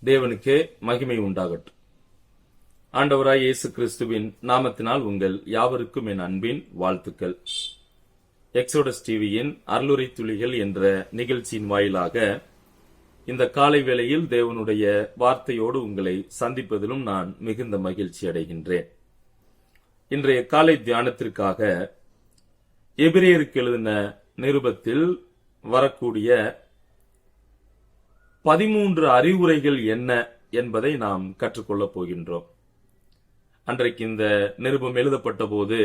தேவனுக்கே மகிமை உண்டாகட்டும். ஆண்டவராய் இயேசு கிறிஸ்துவின் நாமத்தினால் உங்கள் யாவருக்கும் என் அன்பின் வாழ்த்துக்கள். எக்ஸோடஸ் டிவியின் அருளுரை துளிகள் என்ற நிகழ்ச்சியின் வாயிலாக இந்த காலை வேளையில் தேவனுடைய வார்த்தையோடு உங்களை சந்திப்பதிலும் நான் மிகுந்த மகிழ்ச்சி அடைகின்றேன். இன்றைய காலை தியானத்திற்காக எபிரேயருக்கு எழுதின நிருபத்தில் வரக்கூடிய 13 அறிவுரைகள் என்ன என்பதை நாம் கற்றுக்கொள்ளப் போகின்றோம். அன்றைக்கு இந்த நிருபம் எழுதப்பட்ட போது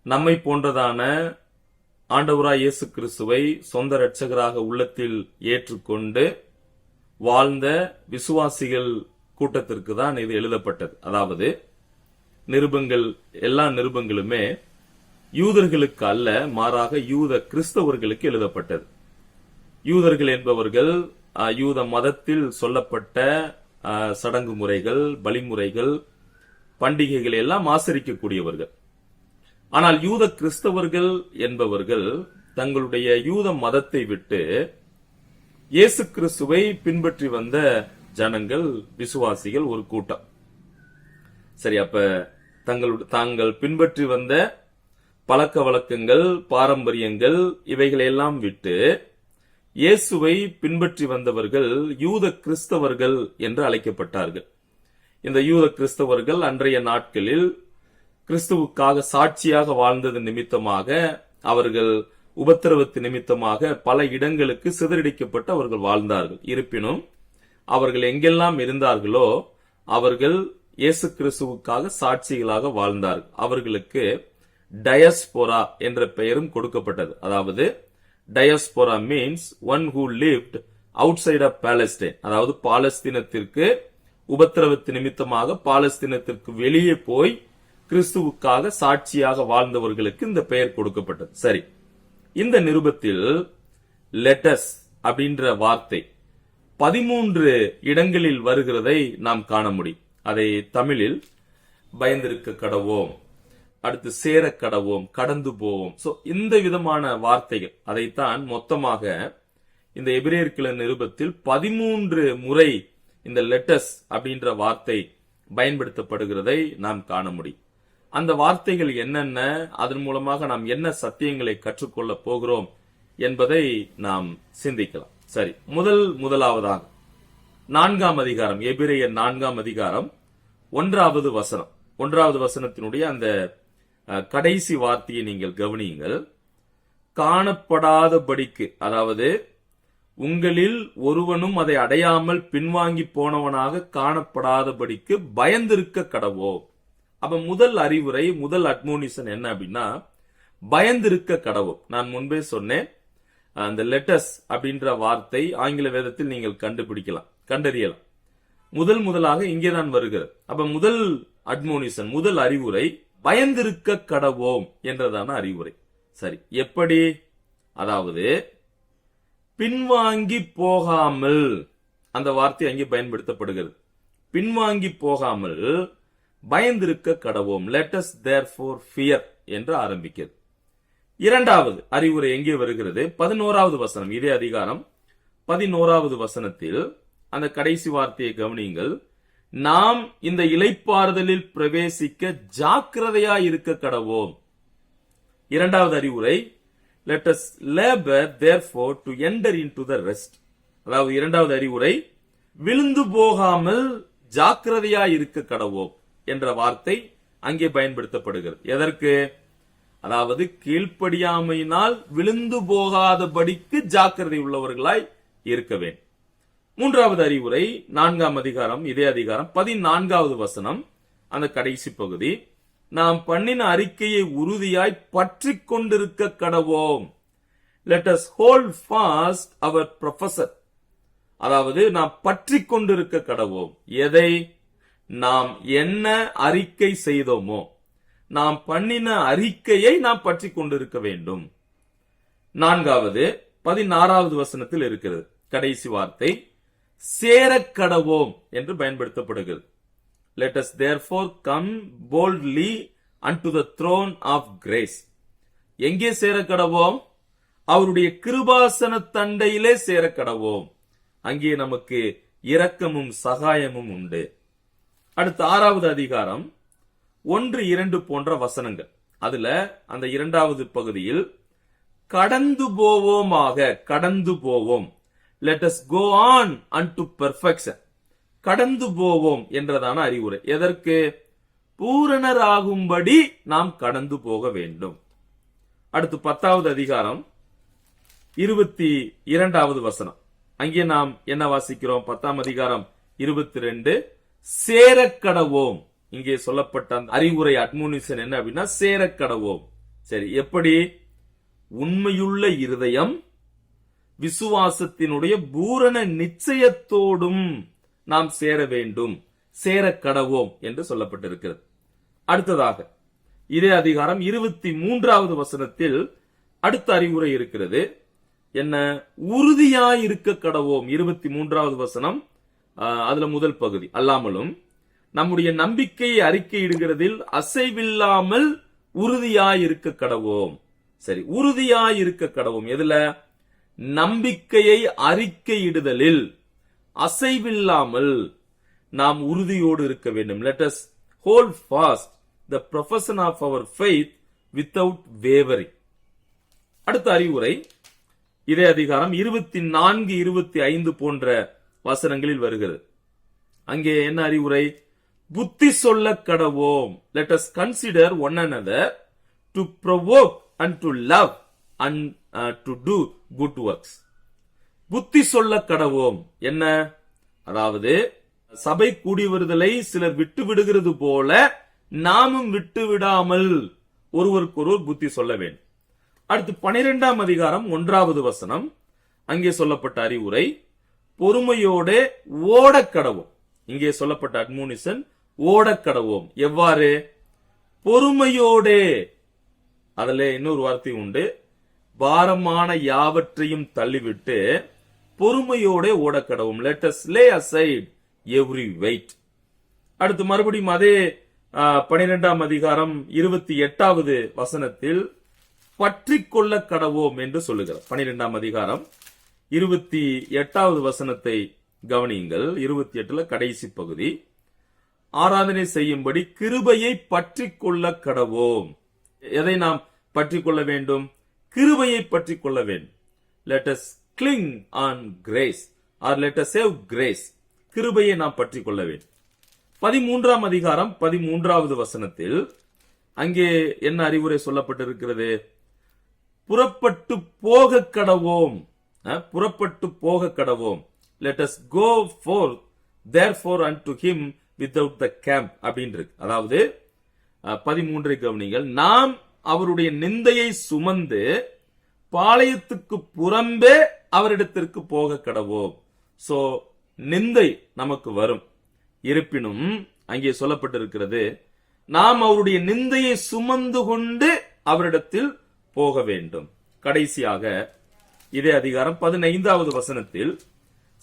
நம்மை போன்றதான ஆண்டவராய் இயேசு கிறிஸ்துவை சொந்த இரட்சகராக உள்ளத்தில் ஏற்றுக்கொண்டு வாழ்ந்த விசுவாசிகள் கூட்டத்திற்கு தான் இது எழுதப்பட்டது. அதாவது நிருபங்கள், எல்லா நிருபங்களுமே யூதர்களுக்கு அல்ல, மாறாக யூத கிறிஸ்தவர்களுக்கு எழுதப்பட்டது. யூதர்கள் என்பவர்கள் யூத மதத்தில் சொல்லப்பட்ட சடங்கு முறைகள், பலிமுறைகள், பண்டிகைகளை எல்லாம் ஆசரிக்கக்கூடியவர்கள். ஆனால் யூத கிறிஸ்தவர்கள் என்பவர்கள் தங்களுடைய யூத மதத்தை விட்டு இயேசு கிறிஸ்துவை பின்பற்றி வந்த ஜனங்கள், விசுவாசிகள், ஒரு கூட்டம். சரி, அப்ப தாங்கள் பின்பற்றி வந்த பழக்க வழக்கங்கள், பாரம்பரியங்கள், இவைகளையெல்லாம் விட்டு இயேசுவை பின்பற்றி வந்தவர்கள் யூத கிறிஸ்தவர்கள் என்று அழைக்கப்பட்டார்கள். இந்த யூத கிறிஸ்தவர்கள் அன்றைய நாட்களில் கிறிஸ்துவுக்காக சாட்சியாக வாழ்ந்தது நிமித்தமாக, அவர்கள் உபத்திரவத்து நிமித்தமாக பல இடங்களுக்கு சிதறடிக்கப்பட்டு அவர்கள் வாழ்ந்தார்கள். இருப்பினும் அவர்கள் எங்கெல்லாம் இருந்தார்களோ அவர்கள் இயேசு கிறிஸ்துவுக்காக சாட்சிகளாக வாழ்ந்தார்கள். அவர்களுக்கு டயஸ்போரா என்ற பெயரும் கொடுக்கப்பட்டது. அதாவது diaspora means one who lived outside of Palestine. அதாவது பாலஸ்தீனத்திற்கு உபத்திரவத்து நிமித்தமாக பாலஸ்தீனத்திற்கு வெளியே போய் கிறிஸ்துவுக்காக சாட்சியாக வாழ்ந்தவர்களுக்கு இந்த பெயர் கொடுக்கப்பட்டது. சரி, இந்த நிருபத்தில் லெட்டஸ் அப்படின்ற வார்த்தை 13 இடங்களில் வருகிறதை நாம் காண முடியும். அதை தமிழில் பயந்திருக்க கடவோம், அடுத்து சேர கடவோம், கடந்து போவோம். சோ இந்த விதமான வார்த்தைகள், அதைத்தான் மொத்தமாக இந்த எபிரேயர் நிருபத்தில் 13 முறை இந்த லெட்டஸ் அப்படின்ற வார்த்தை பயன்படுத்தப்படுகிறதை நாம் காண முடியும். அந்த வார்த்தைகள் என்னென்ன, அதன் மூலமாக நாம் என்ன சத்தியங்களை கற்றுக்கொள்ள போகிறோம் என்பதை நாம் சிந்திக்கலாம். சரி, முதலாவதாக 4ஆம் அதிகாரம், எபிரேயர் 4ஆம் அதிகாரம் 1வது வசனம். 1வது வசனத்தினுடைய அந்த கடைசி வார்த்தையை நீங்கள் கவனியுங்கள். காணப்படாதபடிக்கு, அதாவது உங்களில் ஒருவனும் அதை அடையாமல் பின்வாங்கி போனவனாக காணப்படாதபடிக்கு பயந்திருக்க கடவோம். அப்ப முதல் அறிவுரை, முதல் அட்மோனிஷன் என்ன அப்படின்னா, பயந்திருக்க கடவோம். நான் முன்பே சொன்னேன், அந்த லெட்டஸ் அப்படின்ற வார்த்தை ஆங்கில வேதத்தில் நீங்கள் கண்டறியலாம். முதலாக இங்கேதான் வருகிறது. அப்ப முதல் அட்மோனிஷன், முதல் அறிவுரை பயந்திருக்க கடவோம் என்றதான அறிவுரை. சரி, எப்படி? அதாவது பின்வாங்கி போகாமல், அந்த வார்த்தை அங்கே பயன்படுத்தப்படுகிறது. பின்வாங்கி போகாமல் பயந்திருக்க கடவோம். let us therefore fear என்று ஆரம்பிக்கிறது. 2வது அறிவுரை எங்கே வருகிறது? 11வது வசனம், இதே அதிகாரம் 11வது வசனத்தில் அந்த கடைசி வார்த்தையை கவனியுங்கள். நாம் இந்த இளைப்பாறுதலில் பிரவேசிக்க ஜாக்கிரதையா இருக்க கடவோம். 2வது அறிவுரை let us labor therefore to enter into the rest. அதாவது 2வது அறிவுரை விழுந்து போகாமல் ஜாக்கிரதையா இருக்க கடவோம் என்ற வார்த்தை அங்கே பயன்படுத்தப்படுகிறது. எதற்கு? அதாவது கீழ்ப்படியாமையினால் விழுந்து போகாதபடிக்கு ஜாக்கிரதை உள்ளவர்களாய் இருக்க வேண்டும். 3வது அறிவுரை 4ஆம் அதிகாரம், இதே அதிகாரம் 14வது வசனம், அந்த கடைசி பகுதி, நாம் பண்ணின அறிக்கையை உறுதியாய் பற்றி கொண்டிருக்க கடவோம். let us hold fast our professor. அதாவது நாம் பற்றி கொண்டிருக்க கடவோம். எதை? நாம் என்ன அறிக்கை செய்தோமோ, நாம் பண்ணின அறிக்கையை நாம் பற்றி கொண்டிருக்க வேண்டும். 4வது 16வது வசனத்தில் இருக்கிறது கடைசி வார்த்தை, சேரக்கடவோம் என்று பயன்படுத்தப்படுகிறது. let us therefore come boldly unto the throne of grace. எங்கே சேரக்கடவோம்? அவருடைய கிருபாசன தண்டையிலே சேரக்கடவோம். அங்கே நமக்கு இரக்கமும் சகாயமும் உண்டு. அடுத்து 6வது அதிகாரம் 1, 2 போன்ற வசனங்கள். அதுல அந்த 2வது பகுதியில் கடந்து போவோமாக, கடந்து போவோம், let us go on unto perfection, கடந்து போவோம் என்றதான அறிவுரை. எதற்கு? பூரணராகும்படி நாம் கடந்து போக வேண்டும். அடுத்து 10வது அதிகாரம் 22வது வசனம். அங்கே நாம் என்ன வாசிக்கிறோம்? 10ஆம் அதிகாரம் 22, சேரக்கடவோம். இங்கே சொல்லப்பட்ட அந்த அறிவுரை அட்மோனிஷன் என்ன அப்படின்னா சேரக்கடவோம். சரி, எப்படி? உண்மையுள்ள இருதயம் விசுவாசத்தினுடைய பூரண நிச்சயத்தோடும் நாம் சேர வேண்டும், சேரக்கடவோம் என்று சொல்லப்பட்டிருக்கிறது. அடுத்ததாக இதே அதிகாரம் 23வது வசனத்தில் அடுத்த அறிவுரை இருக்கிறது. என்ன? உறுதியாயிருக்க கடவோம். 23வது வசனம், அதுல முதல் பகுதி. அல்லாமலும் நம்முடைய நம்பிக்கையை அறிக்கையிடுகிறதில் அசைவில்லாமல் உறுதியாயிருக்க கடவோம். சரி, உறுதியாயிருக்க கடவோம். எதுல? நம்பிக்கையை அறிக்கையிடுதலில் அசைவில்லாமல் நாம் உறுதியோடு இருக்க வேண்டும். Let us hold fast the profession of our faith without wavering. அடுத்த அறிவுரை இதே அதிகாரம் 24, 25 போன்ற வசனங்களில் வருகிறது. அங்கே என்ன அறிவுரை? புத்தி சொல்ல கடவோம். Let us consider one another to provoke and to love and to do good works. புத்தி சொல்ல கடவோம். என்ன? அதாவது சபை கூடி வருதலை சிலர் விட்டு விடுகிறது போல நாமும் விட்டு விடாமல் ஒருவருக்கொருவர் புத்தி சொல்ல வேண்டும். அடுத்து 12ஆம் அதிகாரம் 1வது வசனம். அங்கே சொல்லப்பட்ட அறிவுரை பொறுமையோட ஓடக்கடவோம். இங்கே சொல்லப்பட்ட அட்மோனிஷன் ஓடக்கடவோம். எவ்வாறு? பொறுமையோடே. அதுல இன்னொரு வார்த்தை உண்டு, பாரமான யாவற்றையும் தள்ளிவிட்டு பொறுமையோட ஓடக்கடவும். Let us lay aside every weight. அடுத்து மறுபடியும் அதே 12ஆம் அதிகாரம் 28வது வசனத்தில் பற்றி கொள்ள கடவோம் என்று சொல்லுகிறார். 12ஆம் அதிகாரம் 28வது வசனத்தை கவனியுங்கள். 28ல கடைசி பகுதி. ஆராதனை செய்யும்படி கிருபையை பற்றி கொள்ள கடவோம். எதை நாம் பற்றி கொள்ள வேண்டும்? கிருபையை பற்றி கொள்ள வேண்டும். Let us cling on grace or let us have grace. கிருபையை நாம் பற்றி கொள்ள வேண்டும். 13ஆம் அதிகாரம் 13வது வசனத்தில் அங்கே என்ன அறிவுரை சொல்லப்பட்டிருக்கிறது? புறப்பட்டு போக கடவோம். புறப்பட்டு போக கடவோம். Let us go forth therefore unto him without the camp அப்படின்னு இருக்கு. அதாவது 13 கவனிங்கள். நாம் அவருடைய நிந்தையை சுமந்து பாளையத்துக்கு புறம்பே அவரிடத்திற்கு போக கடவோம். சோ நிந்தை நமக்கு வரும். இருப்பினும் அங்கே சொல்லப்பட்டிருக்கிறது நாம் அவருடைய நிந்தையை சுமந்து கொண்டு அவரிடத்தில் போக வேண்டும். கடைசியாக இதே அதிகாரம் 15வது வசனத்தில்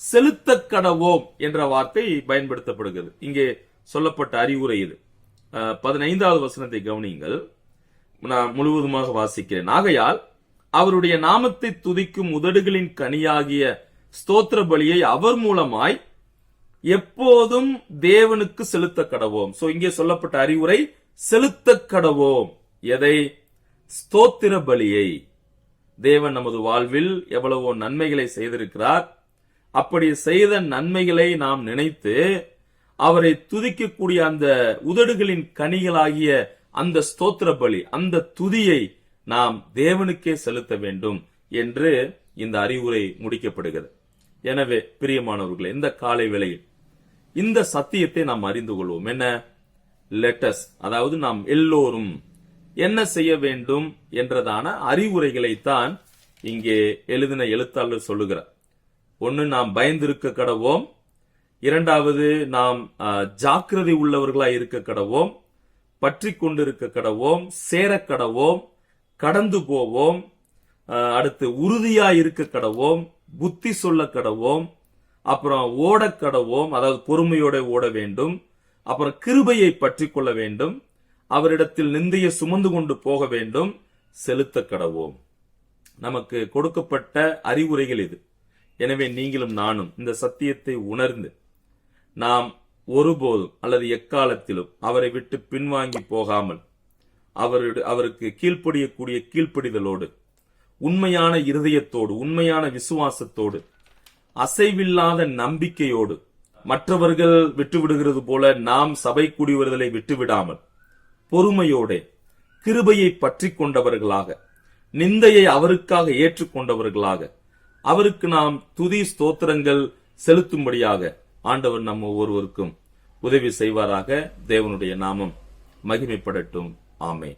செலுத்த கடவோம் என்ற வார்த்தை பயன்படுத்தப்படுகிறது. இங்கே சொல்லப்பட்ட அறிவுரை இது. 15வது வசனத்தை கவனியுங்கள். நான் முழுவதுமாக வாசிக்கிறேன். ஆகையால் அவருடைய நாமத்தை துதிக்கும் உதடுகளின் கனியாகிய ஸ்தோத்திர பலியை அவர் மூலமாய் எப்போதும் தேவனுக்கு செலுத்த கடவோம். சோ இங்கே சொல்லப்பட்ட அறிவுரை செலுத்த கடவோம். எதை? ஸ்தோத்திர பலியை. தேவன் நமது வாழ்வில் எவ்வளவோ நன்மைகளை செய்திருக்கிறார். அப்படி செய்த நன்மைகளை நாம் நினைத்து அவரை துதிக்கக்கூடிய அந்த உதடுகளின் கனிகளாகிய அந்த ஸ்தோத்திர பலி, அந்த துதியை நாம் தேவனுக்கே செலுத்த வேண்டும் என்று இந்த அறிவுரை முடிக்கப்படுகிறது. எனவே பிரியமானவர்களே, இந்த காலை வேளையில் இந்த சத்தியத்தை நாம் அறிந்து கொள்வோம். என்ன? லெட்டஸ், அதாவது நாம் எல்லோரும் என்ன செய்ய வேண்டும் என்றதான அறிவுரைகளைத்தான் இங்கே எழுதின எழுத்தாளர் சொல்லுகிறார். ஒன்னு, நாம் பயந்திருக்க கடவோம். இரண்டாவது, நாம் ஜாக்கிரதை உள்ளவர்களாய் இருக்க கடவோம். பற்றி கொண்டிருக்க கடவோம். சேர கடவோம். கடந்து போவோம். அடுத்து உறுதியாய் இருக்க கடவோம். புத்தி சொல்ல கடவோம். அப்புறம் ஓட கடவோம், அதாவது பொறுமையோட ஓட வேண்டும். அப்புறம் கிருபையை பற்றி கொள்ள வேண்டும். அவரிடத்தில் நிந்தையை சுமந்து கொண்டு போக வேண்டும். செலுத்த கடவோம். நமக்கு கொடுக்கப்பட்ட அறிவுரைகள் இது. எனவே நீங்களும் நானும் இந்த சத்தியத்தை உணர்ந்து நாம் ஒருபோதும் அல்லது எக்காலத்திலும் அவரை விட்டு பின்வாங்கி போகாமல் அவருக்கு கீழ்ப்படியக்கூடிய கீழ்ப்படிதலோடு, உண்மையான இருதயத்தோடு, உண்மையான விசுவாசத்தோடு, அசைவில்லாத நம்பிக்கையோடு, மற்றவர்கள் விட்டுவிடுகிறது போல நாம் சபை கூடி வருதலை விட்டுவிடாமல் பொறுமையோட கிருபையை பற்றி கொண்டவர்களாக, நிந்தையை அவருக்காக ஏற்றுக்கொண்டவர்களாக, அவருக்கு நாம் துதி ஸ்தோத்திரங்கள் செலுத்தும்படியாக ஆண்டவர் நம்ம ஒவ்வொருவருக்கும் உதவி செய்வாராக. தேவனுடைய நாமம் மகிமைப்படட்டும். ஆமென்.